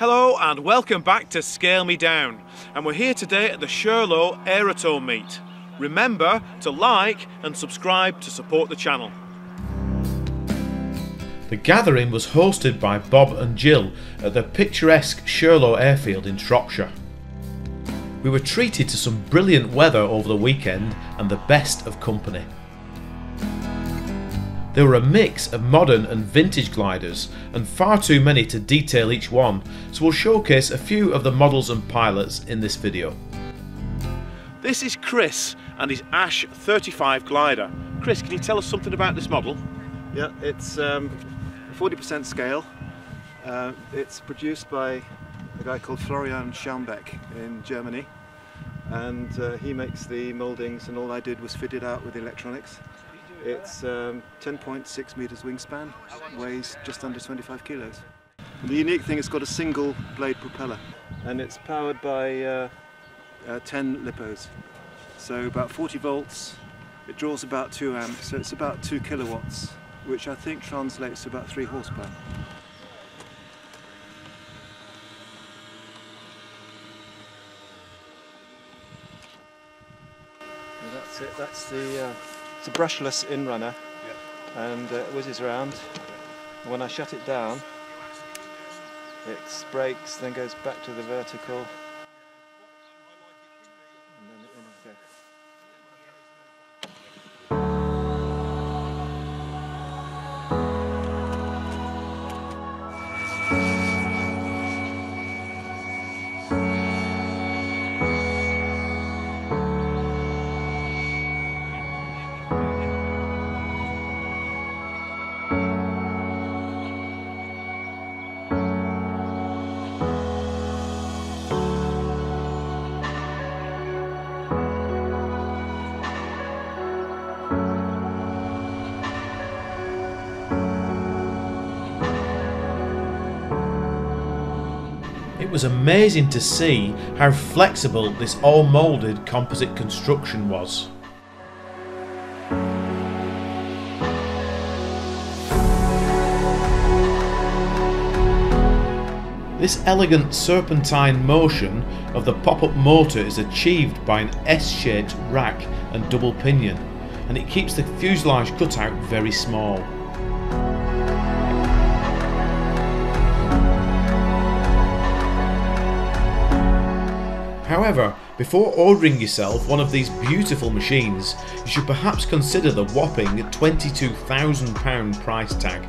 Hello and welcome back to Scale Me Down, and we're here today at the Sherlow Aerotow Meet. Remember to like and subscribe to support the channel. The gathering was hosted by Bob and Jill at the picturesque Sherlow Airfield in Shropshire. We were treated to some brilliant weather over the weekend and the best of company. There were a mix of modern and vintage gliders and far too many to detail each one, so we'll showcase a few of the models and pilots in this video. This is Chris and his Ash 35 glider. Chris, can you tell us something about this model? Yeah, it's 40% scale. It's produced by a guy called Florian Schaumbeck in Germany, and he makes the mouldings, and all I did was fit it out with electronics. It's 10.6 meters wingspan, weighs just under 25 kilos. The unique thing, it's got a single blade propeller, and it's powered by 10 LiPos. So about 40 volts, it draws about 2 amps, so it's about 2 kilowatts, which I think translates to about 3 horsepower. And that's it, that's the it's a brushless in-runner, and it whizzes around. When I shut it down, it brakes, then goes back to the vertical, and then in it goes. It was amazing to see how flexible this all moulded composite construction was. This elegant serpentine motion of the pop-up motor is achieved by an S-shaped rack and double pinion, and it keeps the fuselage cutout very small. However, before ordering yourself one of these beautiful machines, you should perhaps consider the whopping £22,000 price tag.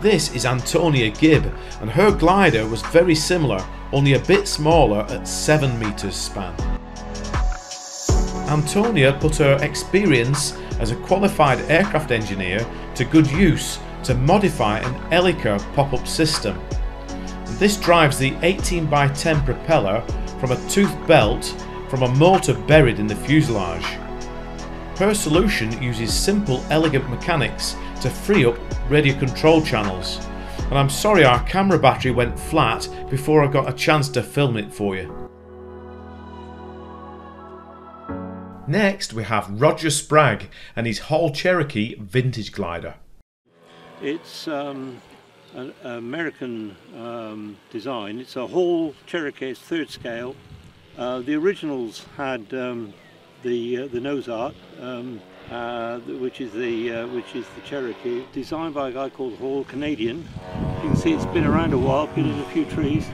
This is Antonia Gibb, and her glider was very similar, only a bit smaller at 7 meters span. Antonia put her experience as a qualified aircraft engineer to good use to modify an Elica pop-up system. This drives the 18x10 propeller from a toothed belt from a motor buried in the fuselage. Her solution uses simple, elegant mechanics to free up radio control channels. And I'm sorry our camera battery went flat before I got a chance to film it for you. Next we have Roger Spragg and his Hall Cherokee vintage glider. It's an American design. It's a Hall Cherokee, it's 3rd scale. The originals had the nose art, which is the Cherokee, designed by a guy called Hall, Canadian. You can see it's been around a while, been in a few trees,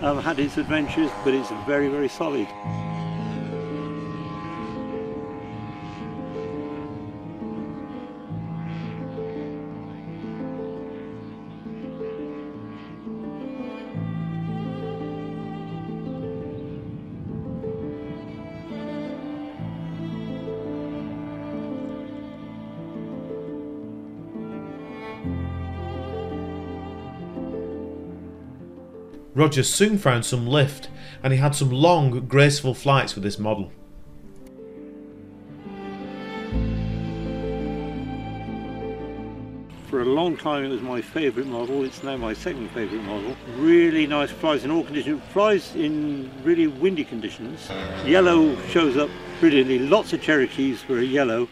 had its adventures, but it's very, very solid. Roger soon found some lift, and he had some long, graceful flights with this model. For a long time it was my favourite model, it's now my 2nd favourite model. Really nice, flies in all conditions, flies in really windy conditions. Yellow shows up brilliantly, lots of Cherokees were yellow.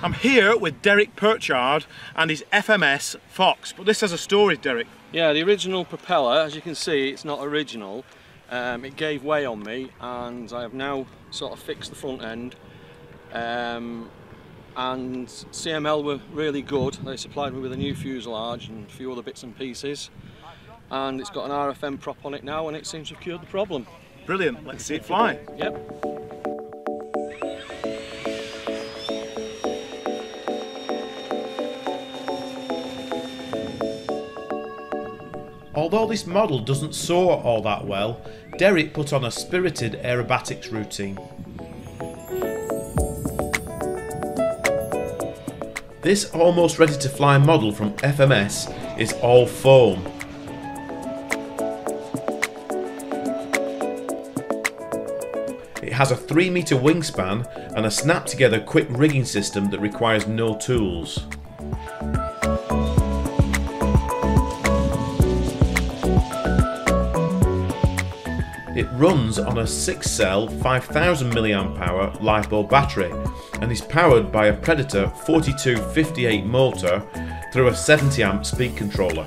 I'm here with Derek Purchard and his FMS Fox, but this has a story, Derek. Yeah, the original propeller, as you can see, it's not original. It gave way on me, and I have now sort of fixed the front end. And CML were really good. They supplied me with a new fuselage and a few other bits and pieces. And it's got an RFM prop on it now, and it seems to have cured the problem. Brilliant, let's see it fly. Yep. Although this model doesn't soar all that well, Derek put on a spirited aerobatics routine. This almost ready to fly model from FMS is all foam. It has a 3-metre wingspan and a snap together quick rigging system that requires no tools. It runs on a 6-cell 5000 mAh LiPo battery and is powered by a Predator 4258 motor through a 70 amp speed controller.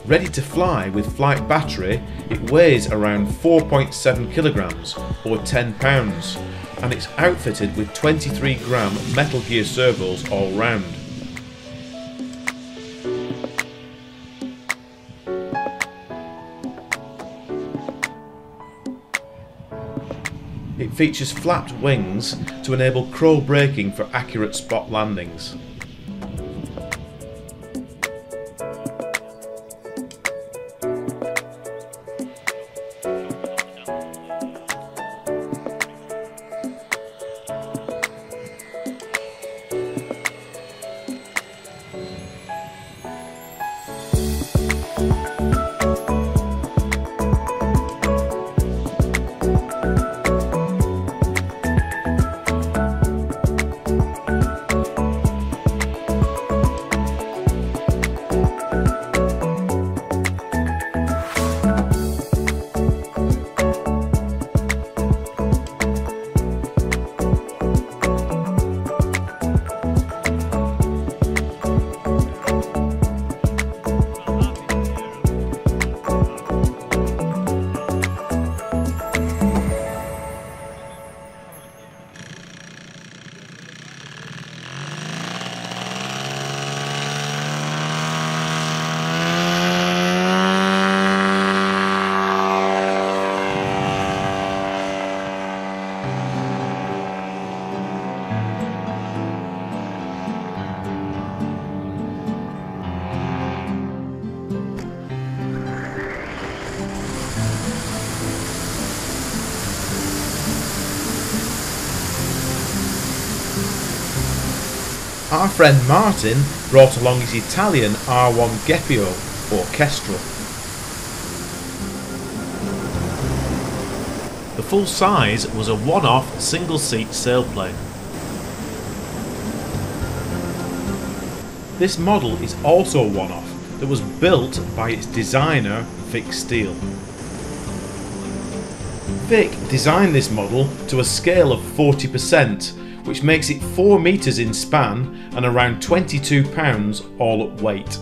Ready to fly with flight battery, it weighs around 4.7 kilograms or 10 pounds. And it's outfitted with 23-gram Metal Gear servos all round. It features flapped wings to enable crow braking for accurate spot landings. our friend Martin brought along his Italian R1 Gepio Orchestral. The full size was a one-off single-seat sailplane. This model is also a one-off that was built by its designer Vic Steele. Vic designed this model to a scale of 40%, which makes it 4 meters in span and around 22 pounds all up weight.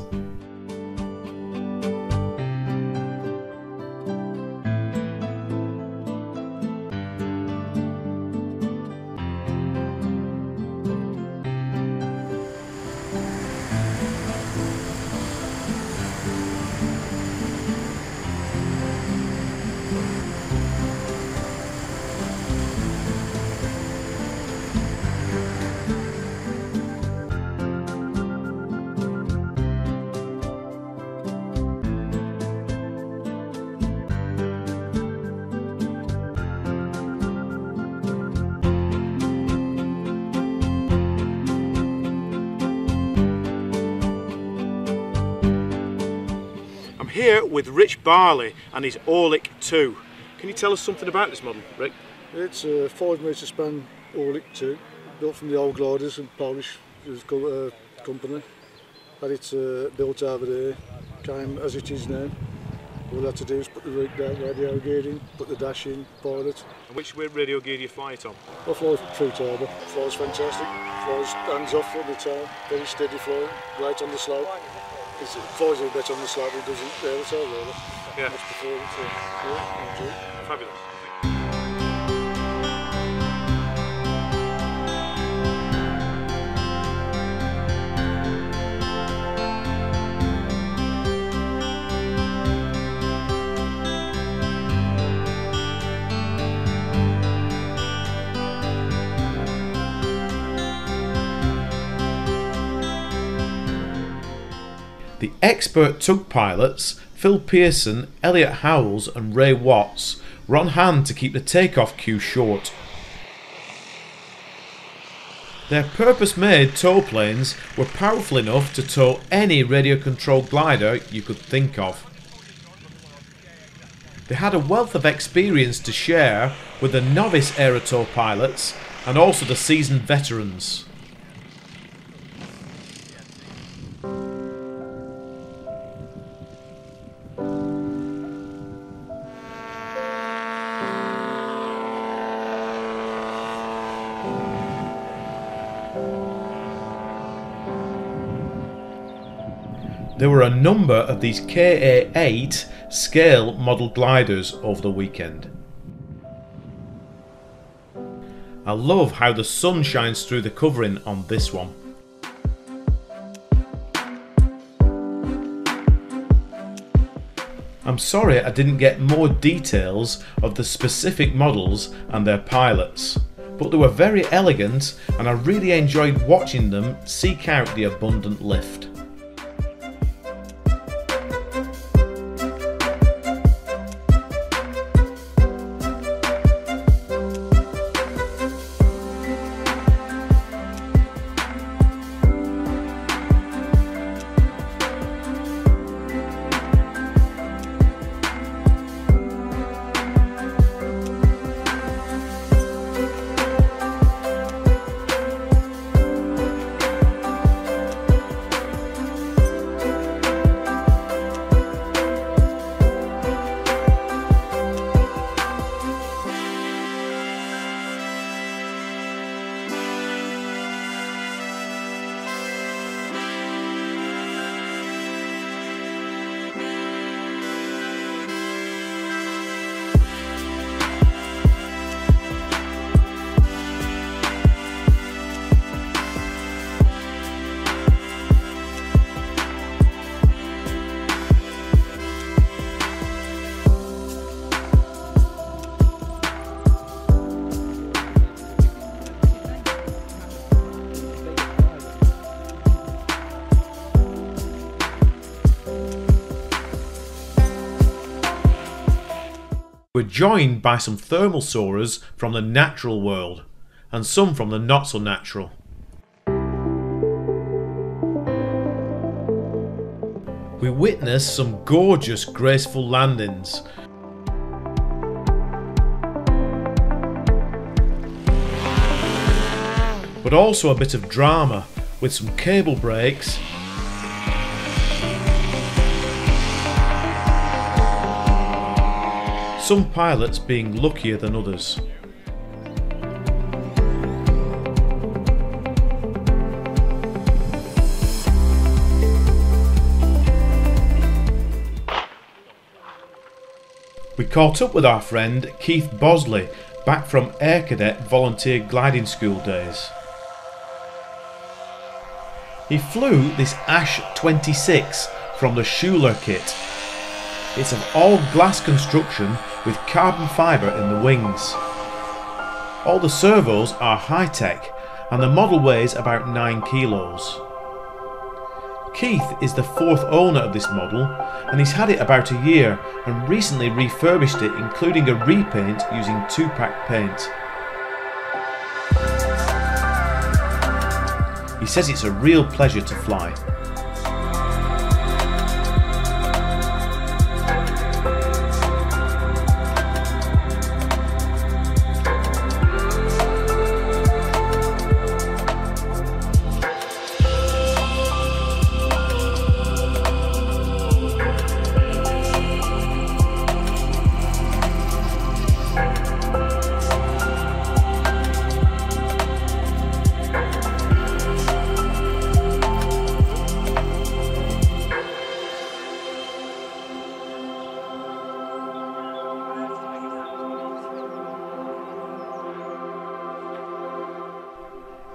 Here with Rich Barley and his Orlik 2. Can you tell us something about this model, Rick? It's a 5 metre span Orlik 2, built from the old gliders and Polish company. But it's built over there, came as it is now. All I had to do is put the radio gear in, put the dash in, pilot. And which radio gear do you fly it on? I fly through turbo. Flies fantastic, flies hands off all the time, very steady flying, right on the slope. It flies a bit better on the slope, it doesn't there at all really. Yeah. Much performance, yeah, enjoy. Fabulous. The expert tug pilots, Phil Pearson, Elliot Howells and Ray Watts, were on hand to keep the takeoff queue short. Their purpose-made tow planes were powerful enough to tow any radio-controlled glider you could think of. They had a wealth of experience to share with the novice aerotow pilots and also the seasoned veterans. There were a number of these KA-8 scale model gliders over the weekend. I love how the sun shines through the covering on this one. I'm sorry I didn't get more details of the specific models and their pilots, but they were very elegant and I really enjoyed watching them seek out the abundant lift. We're joined by some thermal soarers from the natural world and some from the not so natural. witness some gorgeous, graceful landings. But also a bit of drama with some cable breaks, some pilots being luckier than others. We caught up with our friend Keith Bosley, back from Air Cadet volunteer gliding school days. He flew this Ash 26 from the Schuler kit. It's an all glass construction with carbon fibre in the wings. All the servos are high-tech and the model weighs about 9 kilos. Keith is the 4th owner of this model and he's had it about a year and recently refurbished it, including a repaint using 2-pack paint. He says it's a real pleasure to fly.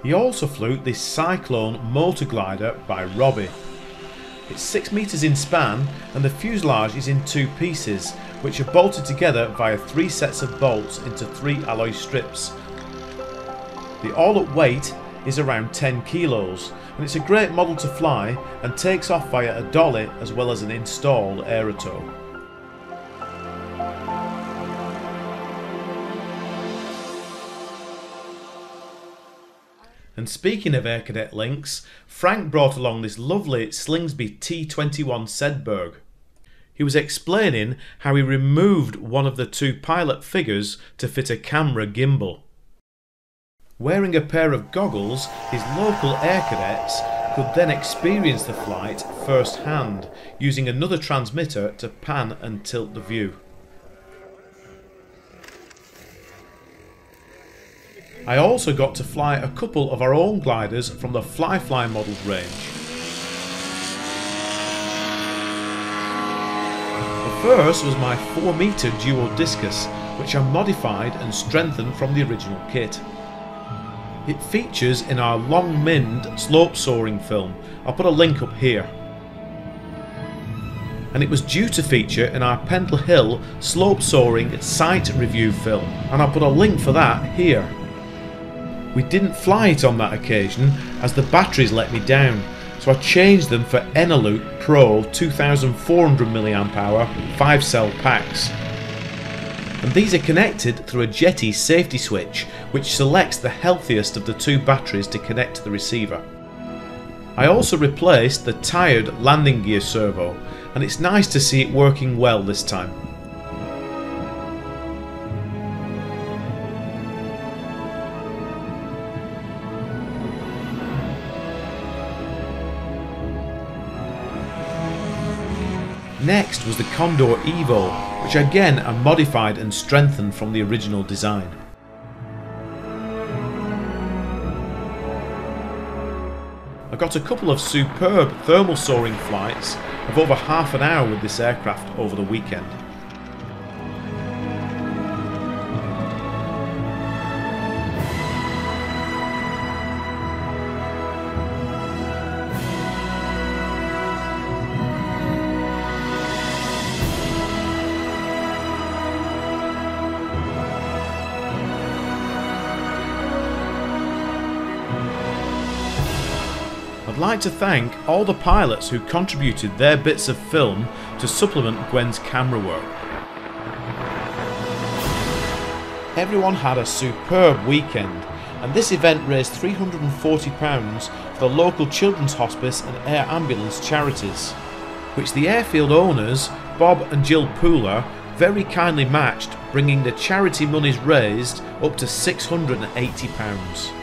He also flew this Cyclone motor glider by Robbie. It's 6 meters in span and the fuselage is in 2 pieces, which are bolted together via 3 sets of bolts into 3 alloy strips. The all-up weight is around 10 kilos and it's a great model to fly and takes off via a dolly as well as an installed aerotow. And speaking of Air Cadet links, Frank brought along this lovely Slingsby T21 Sedberg. He was explaining how he removed one of the 2 pilot figures to fit a camera gimbal. Wearing a pair of goggles, his local Air Cadets could then experience the flight firsthand, using another transmitter to pan and tilt the view. I also got to fly a couple of our own gliders from the Fly models range. The first was my 4-meter Duo Discus, which I modified and strengthened from the original kit. It features in our Long Mind slope soaring film. I'll put a link up here. And it was due to feature in our Pendle Hill slope soaring sight review film, and I'll put a link for that here. We didn't fly it on that occasion as the batteries let me down, so I changed them for Eneloop Pro 2400 mAh 5-cell packs. And these are connected through a Jetty safety switch which selects the healthiest of the 2 batteries to connect to the receiver. I also replaced the tired landing gear servo and it's nice to see it working well this time. Next was the Condor Evo, which again I modified and strengthened from the original design. I got a couple of superb thermal soaring flights of over half an hour with this aircraft over the weekend. I'd like to thank all the pilots who contributed their bits of film to supplement Gwen's camera work. Everyone had a superb weekend and this event raised £340 for the local Children's Hospice and Air Ambulance charities. which the airfield owners, Bob and Jill Pooler, very kindly matched, bringing the charity monies raised up to £680.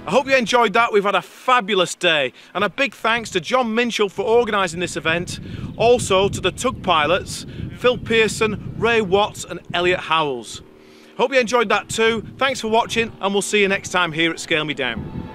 I hope you enjoyed that. We've had a fabulous day, and a big thanks to John Minchell for organising this event, also to the Tug pilots, Phil Pearson, Ray Watts and Elliot Howells. Hope you enjoyed that too. Thanks for watching, and we'll see you next time here at Scale Me Down.